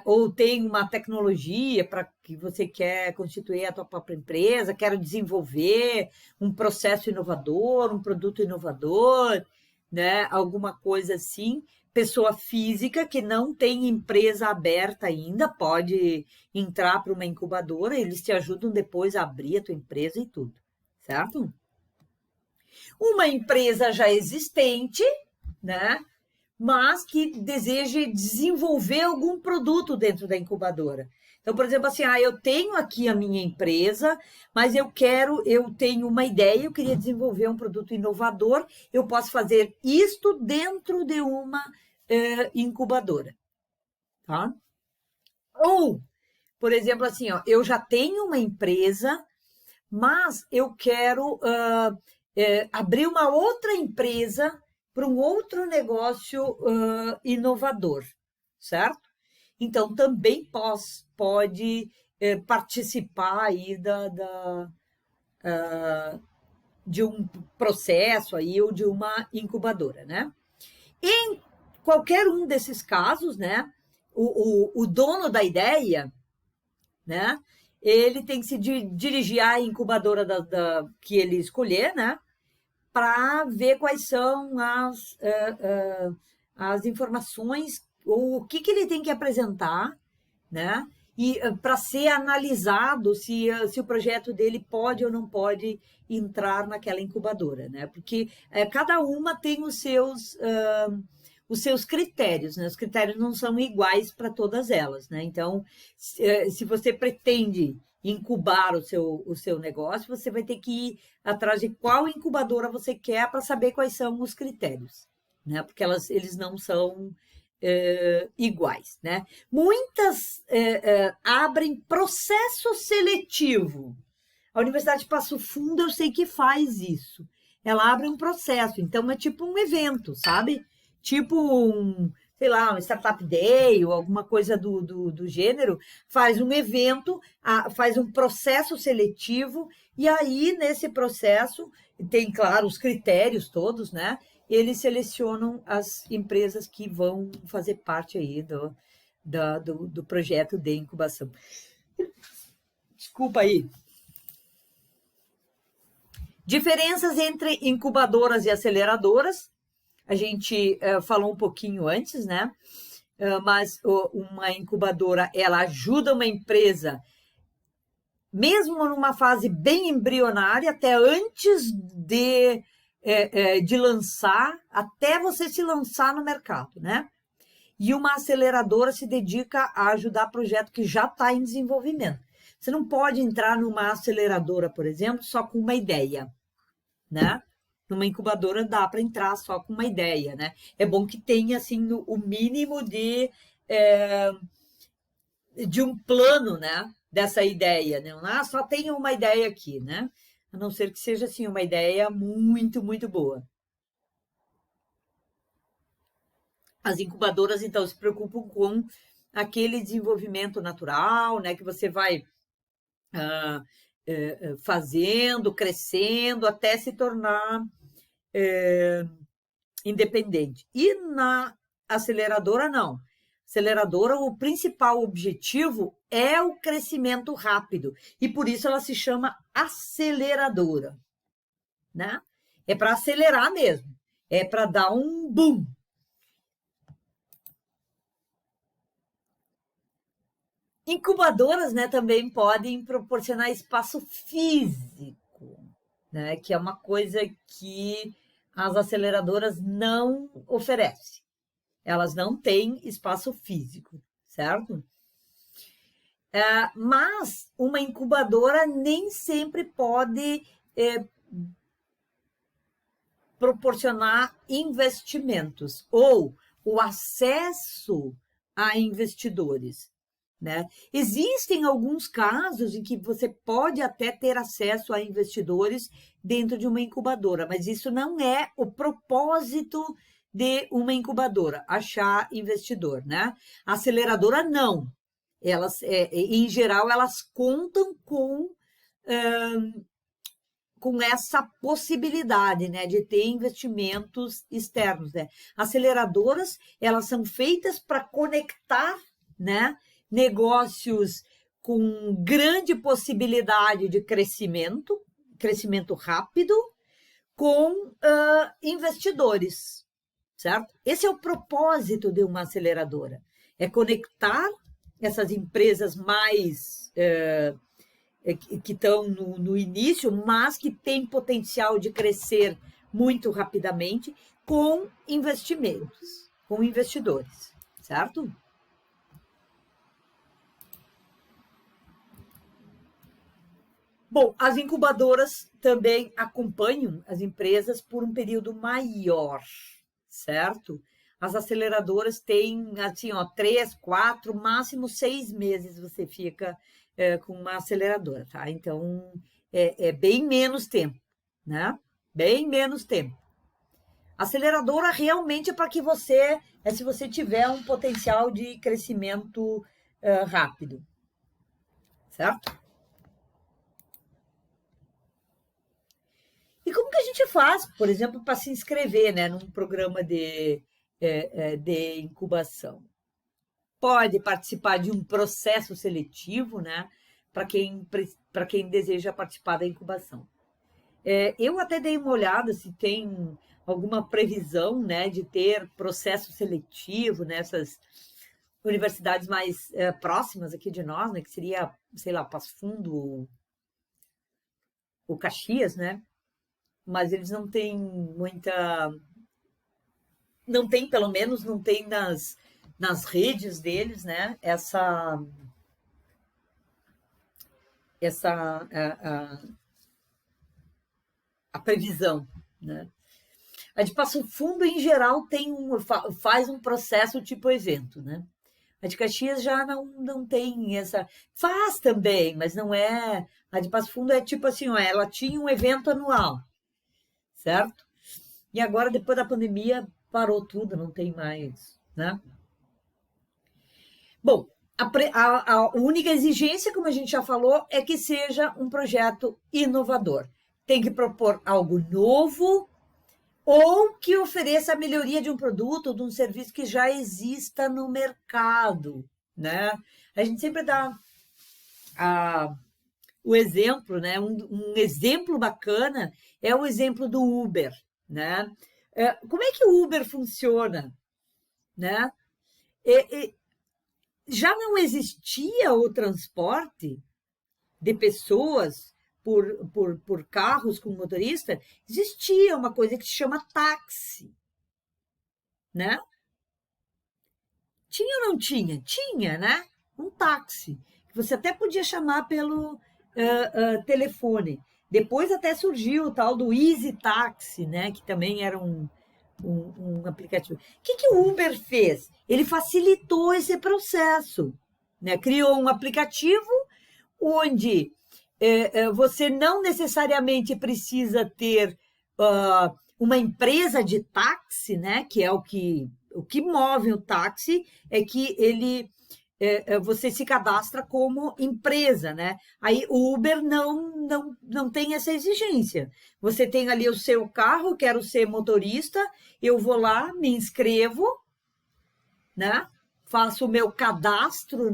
Speaker 1: Ou tem uma tecnologia para que você quer constituir a tua própria empresa, quer desenvolver um processo inovador, um produto inovador, né? Alguma coisa assim. Pessoa física que não tem empresa aberta ainda pode entrar para uma incubadora, eles te ajudam depois a abrir a tua empresa e tudo, certo? Uma empresa já existente, né? Mas que deseje desenvolver algum produto dentro da incubadora. Então, por exemplo, assim, eu tenho aqui a minha empresa, mas eu tenho uma ideia, eu queria desenvolver um produto inovador, eu posso fazer isto dentro de uma incubadora, tá? Ou, por exemplo, assim, eu já tenho uma empresa, mas eu quero abrir uma outra empresa para um outro negócio inovador, certo? Então, também pode participar aí de um processo aí ou de uma incubadora, né? Em qualquer um desses casos, né? O dono da ideia, né? Ele tem que se dirigir à incubadora que ele escolher, né? Para ver quais são as informações, ou o que ele tem que apresentar, né? E para ser analisado se o projeto dele pode ou não pode entrar naquela incubadora, né? Porque cada uma tem os seus critérios, né? Os critérios não são iguais para todas elas, né? Então, se você pretende incubar o seu negócio, você vai ter que ir atrás de qual incubadora você quer para saber quais são os critérios, né? Porque eles não são iguais, né? Muitas abrem processo seletivo. A Universidade de Passo Fundo, eu sei que faz isso. Ela abre um processo, então é tipo um evento, sabe? Tipo sei lá, um Startup Day ou alguma coisa do gênero, faz um evento, faz um processo seletivo, e aí, nesse processo, tem, claro, os critérios todos, né? Eles selecionam as empresas que vão fazer parte aí do projeto de incubação. Desculpa aí. Diferenças entre incubadoras e aceleradoras. A gente falou um pouquinho antes, né? Mas uma incubadora, ela ajuda uma empresa, mesmo numa fase bem embrionária, até antes de lançar, até você se lançar no mercado, né? E uma aceleradora se dedica a ajudar projeto que já está em desenvolvimento. Você não pode entrar numa aceleradora, por exemplo, só com uma ideia, né? Numa incubadora dá para entrar só com uma ideia, né? É bom que tenha, assim, o mínimo de um plano, né? Dessa ideia, né? Só tenho uma ideia aqui, né? A não ser que seja, assim, uma ideia muito, muito boa. As incubadoras, então, se preocupam com aquele desenvolvimento natural, né? Que você vai fazendo, crescendo, até se tornar independente. E na aceleradora, não. Aceleradora, o principal objetivo é o crescimento rápido. E por isso ela se chama aceleradora, né? É para acelerar mesmo. É para dar um boom. Incubadoras, né, também podem proporcionar espaço físico, né, que é uma coisa que as aceleradoras não oferecem. Elas não têm espaço físico, certo? Mas uma incubadora nem sempre pode proporcionar investimentos ou o acesso a investidores, né? Existem alguns casos em que você pode até ter acesso a investidores dentro de uma incubadora, mas isso não é o propósito de uma incubadora, achar investidor, né? A aceleradora não. Elas, em geral, elas contam com essa possibilidade, né, de ter investimentos externos, né? Aceleradoras, elas são feitas para conectar, né, negócios com grande possibilidade de crescimento rápido, com investidores, certo? Esse é o propósito de uma aceleradora, é conectar essas empresas mais que estão no início, mas que têm potencial de crescer muito rapidamente com investimentos, com investidores, certo? Bom, as incubadoras também acompanham as empresas por um período maior, certo? As aceleradoras têm, assim, ó, 3, 4, máximo 6 meses você fica com uma aceleradora, tá? Então, é bem menos tempo, né? Bem menos tempo. Aceleradora realmente é para que você, se você tiver um potencial de crescimento rápido, certo? E como que a gente faz, por exemplo, para se inscrever, né, num programa de incubação? Pode participar de um processo seletivo, né, para quem deseja participar da incubação. Eu até dei uma olhada se tem alguma previsão, né, de ter processo seletivo nessas universidades mais próximas aqui de nós, né, que seria, sei lá, Passo Fundo ou Caxias, né? Mas eles não têm muita. Não tem, pelo menos, não tem nas redes deles, né? Essa a previsão, né? A de Passo Fundo, em geral, faz um processo tipo evento, né? A de Caxias já não tem essa. Faz também, mas não é. A de Passo Fundo é tipo assim, ó, ela tinha um evento anual, certo? E agora, depois da pandemia, parou tudo, não tem mais, né? Bom, a única exigência, como a gente já falou, é que seja um projeto inovador. Tem que propor algo novo ou que ofereça a melhoria de um produto ou de um serviço que já exista no mercado, né? A gente sempre dá o exemplo, né? Um exemplo bacana é o exemplo do Uber, né? Como é que o Uber funciona, né? Já não existia o transporte de pessoas por carros com motorista, existia uma coisa que se chama táxi, né? Tinha ou não tinha? Tinha, né? Um táxi, que você até podia chamar pelo telefone. Depois até surgiu o tal do Easy Taxi, né? Que também era um aplicativo. O que o Uber fez? Ele facilitou esse processo, né? Criou um aplicativo onde você não necessariamente precisa ter uma empresa de táxi, né? Que é o que move o táxi, é que você se cadastra como empresa, né? Aí o Uber não tem essa exigência. Você tem ali o seu carro, quero ser motorista, eu vou lá, me inscrevo, né? Faço o meu cadastro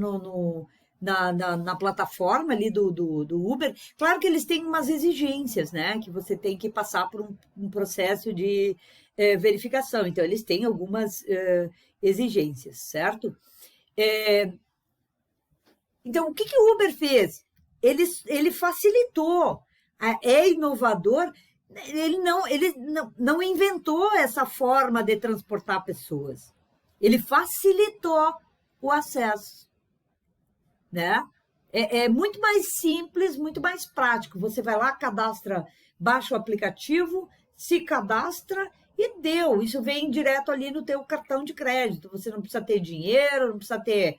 Speaker 1: na plataforma ali do Uber. Claro que eles têm umas exigências, né? Que você tem que passar por um processo de verificação. Então, eles têm algumas exigências, certo? Então, o que o Uber fez? Ele facilitou, é inovador, ele não inventou essa forma de transportar pessoas. Ele facilitou o acesso, né? É muito mais simples, muito mais prático. Você vai lá, cadastra, baixa o aplicativo, se cadastra e deu. Isso vem direto ali no teu cartão de crédito. Você não precisa ter dinheiro, não precisa ter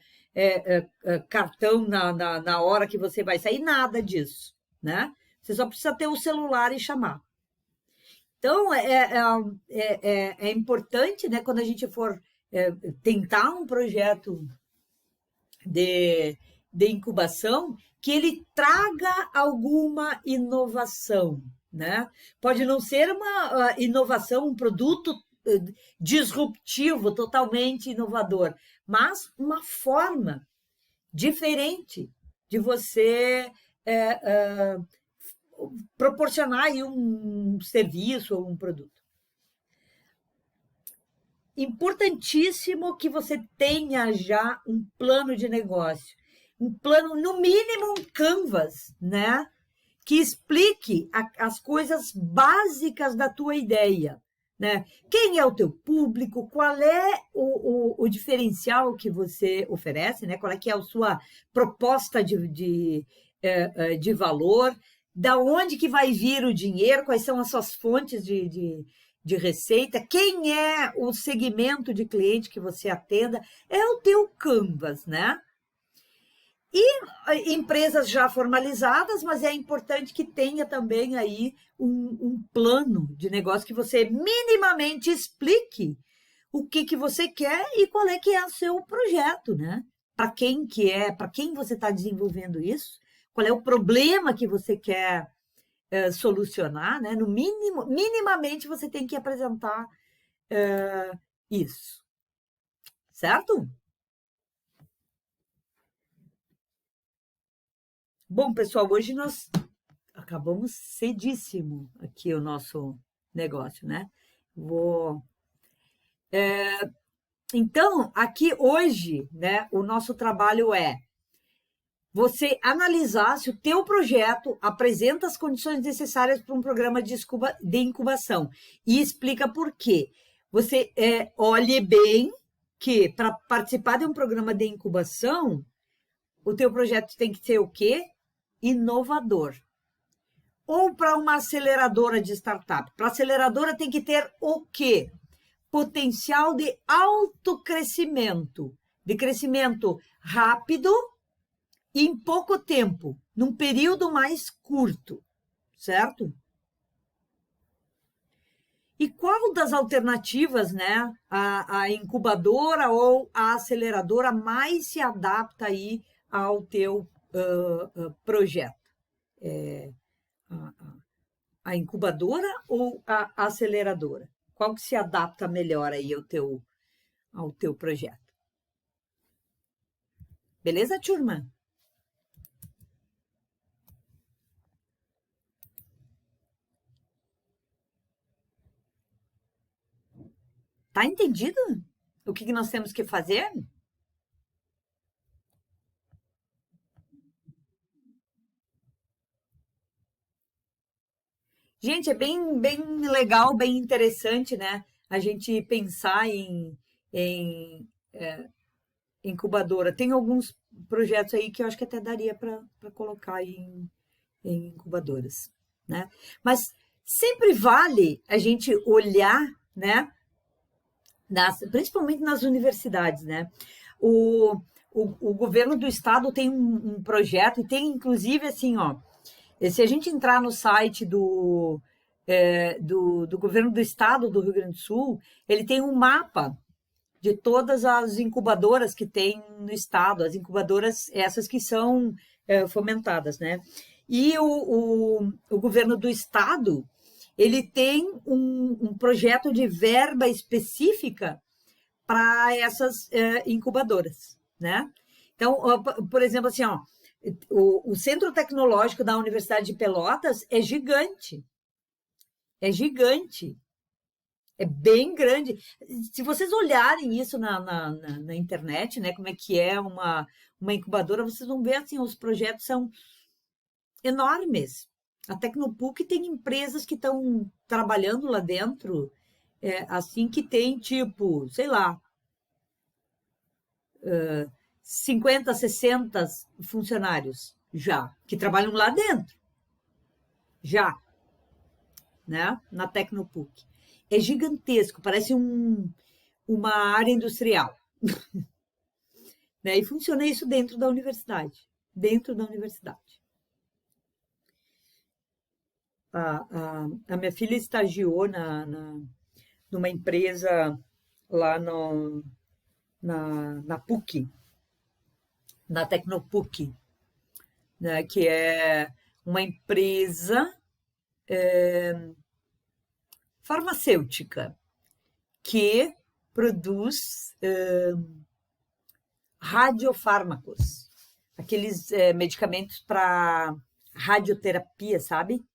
Speaker 1: cartão na hora que você vai sair, nada disso, né? Você só precisa ter o celular e chamar. Então, é importante, né, quando a gente for tentar um projeto de incubação, que ele traga alguma inovação, né? Pode não ser uma inovação, um produto disruptivo, totalmente inovador, mas uma forma diferente de você proporcionar aí um serviço ou um produto. Importantíssimo que você tenha já um plano de negócio. um plano, no mínimo um canvas, né? Que explique as coisas básicas da tua ideia, né? Quem é o teu público, qual é o diferencial que você oferece, né? Qual é que é a sua proposta de valor, da onde que vai vir o dinheiro, quais são as suas fontes de receita, quem é o segmento de cliente que você atenda, é o teu canvas, né? E empresas já formalizadas, mas é importante que tenha também aí um plano de negócio que você minimamente explique o que você quer e qual é que é o seu projeto, né? Para quem que é, para quem você está desenvolvendo isso, qual é o problema que você quer solucionar, né? No mínimo, minimamente você tem que apresentar isso, certo? Bom, pessoal, hoje nós acabamos cedíssimo aqui o nosso negócio, né? Vou. Então, aqui hoje, né, o nosso trabalho é você analisar se o teu projeto apresenta as condições necessárias para um programa de incubação e explica por quê. Você olhe bem que para participar de um programa de incubação, o teu projeto tem que ser o quê? Inovador. Ou para uma aceleradora de startup. Para aceleradora tem que ter o quê? Potencial de autocrescimento, de crescimento rápido e em pouco tempo, num período mais curto, certo? E qual das alternativas, né, a incubadora ou a aceleradora mais se adapta aí ao teu projeto? A incubadora ou a aceleradora? Qual que se adapta melhor aí ao teu projeto? Beleza, turma? Tá entendido o que nós temos que fazer? Gente, é bem legal, bem interessante, né? A gente pensar em incubadora. Tem alguns projetos aí que eu acho que até daria para colocar em incubadoras, né? Mas sempre vale a gente olhar, né? Principalmente nas universidades, né? O, o governo do estado tem um projeto e tem inclusive assim, ó, se a gente entrar no site do governo do estado do Rio Grande do Sul, ele tem um mapa de todas as incubadoras que tem no estado, as incubadoras essas que são fomentadas, né? E o governo do estado, ele tem um projeto de verba específica para essas incubadoras, né? Então, por exemplo, assim, ó, o Centro Tecnológico da Universidade de Pelotas é gigante. É gigante. É bem grande. Se vocês olharem isso na internet, né, como é que é uma incubadora, vocês vão ver assim, os projetos são enormes. A Tecnopuc tem empresas que estão trabalhando lá dentro, assim que tem, tipo, sei lá, 50, 60 funcionários já, que trabalham lá dentro, já, né, na Tecnopuc. É gigantesco, parece uma área industrial, né? E funciona isso dentro da universidade, dentro da universidade. A minha filha estagiou numa empresa lá na PUC, na Tecnopuc, né, que é uma empresa farmacêutica que produz radiofármacos, aqueles medicamentos para radioterapia, sabe?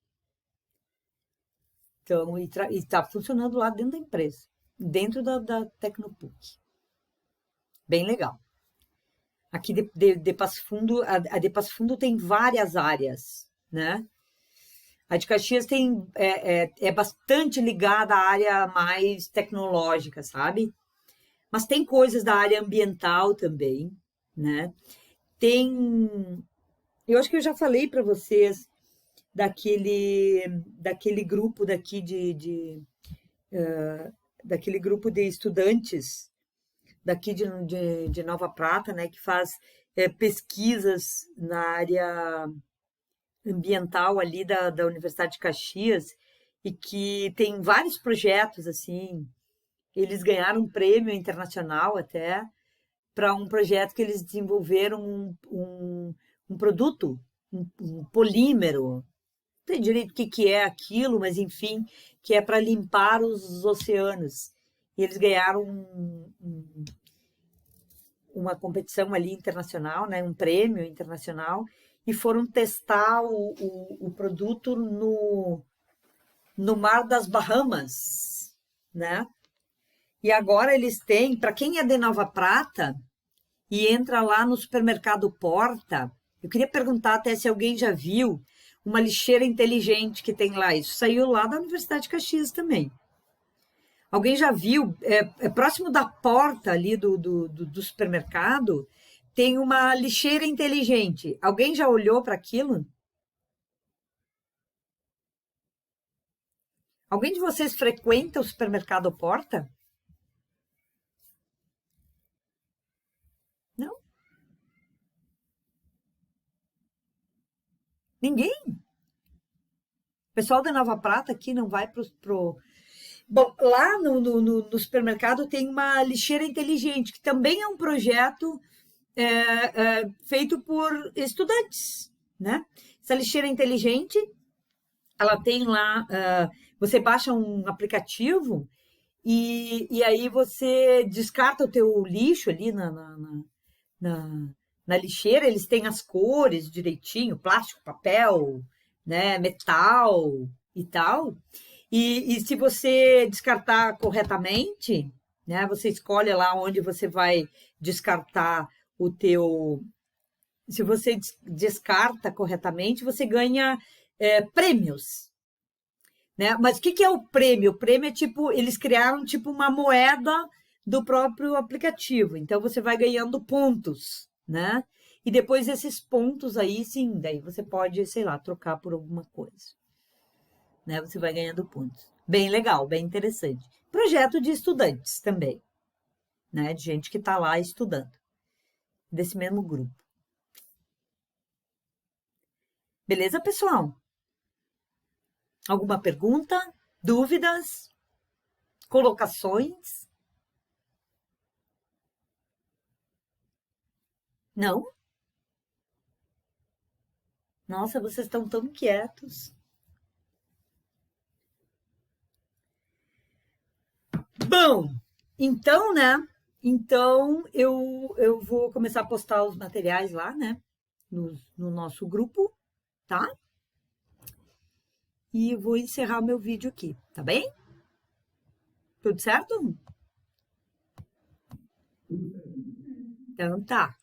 Speaker 1: Então, e está funcionando lá dentro da empresa, dentro da Tecnopuc. Bem legal. Aqui de Passo Fundo, a de Passo Fundo tem várias áreas, né? A de Caxias é bastante ligada à área mais tecnológica, sabe? Mas tem coisas da área ambiental também, né? Tem. Eu acho que eu já falei para vocês daquele grupo daqui daquele grupo de estudantes daqui de Nova Prata, né? Que faz pesquisas na área ambiental ali da Universidade de Caxias e que tem vários projetos assim. Eles ganharam um prêmio internacional até para um projeto que eles desenvolveram um produto, um polímero. Não sei direito o que é aquilo, mas enfim, que é para limpar os oceanos. E eles ganharam uma competição ali internacional, né, um prêmio internacional, e foram testar o produto no Mar das Bahamas, né? E agora eles têm, para quem é de Nova Prata e entra lá no supermercado Porta, eu queria perguntar até se alguém já viu uma lixeira inteligente que tem lá. Isso saiu lá da Universidade de Caxias também. Alguém já viu? Próximo da porta ali do supermercado, tem uma lixeira inteligente. Alguém já olhou para aquilo? Alguém de vocês frequenta o supermercado Porta? Não? Ninguém? O pessoal da Nova Prata aqui não vai pro... Bom, lá no supermercado tem uma lixeira inteligente, que também é um projeto feito por estudantes, né? Essa lixeira inteligente, ela tem lá, você baixa um aplicativo e aí você descarta o teu lixo ali na, na lixeira, eles têm as cores direitinho, plástico, papel, né, metal e tal. E se você descartar corretamente, né, você escolhe lá onde você vai descartar o teu. Se você descarta corretamente, você ganha prêmios, né? Mas o que é o prêmio? O prêmio é tipo, eles criaram tipo uma moeda do próprio aplicativo. Então você vai ganhando pontos, né? E depois esses pontos aí, sim, daí você pode, sei lá, trocar por alguma coisa, né? Você vai ganhando pontos. Bem legal, bem interessante. Projeto de estudantes também, né? De gente que está lá estudando, desse mesmo grupo. Beleza, pessoal? Alguma pergunta? Dúvidas? Colocações? Não? Nossa, vocês estão tão quietos. Bom, então, né? Então eu vou começar a postar os materiais lá, né? No nosso grupo, tá? E vou encerrar o meu vídeo aqui, tá bem? Tudo certo? Então tá.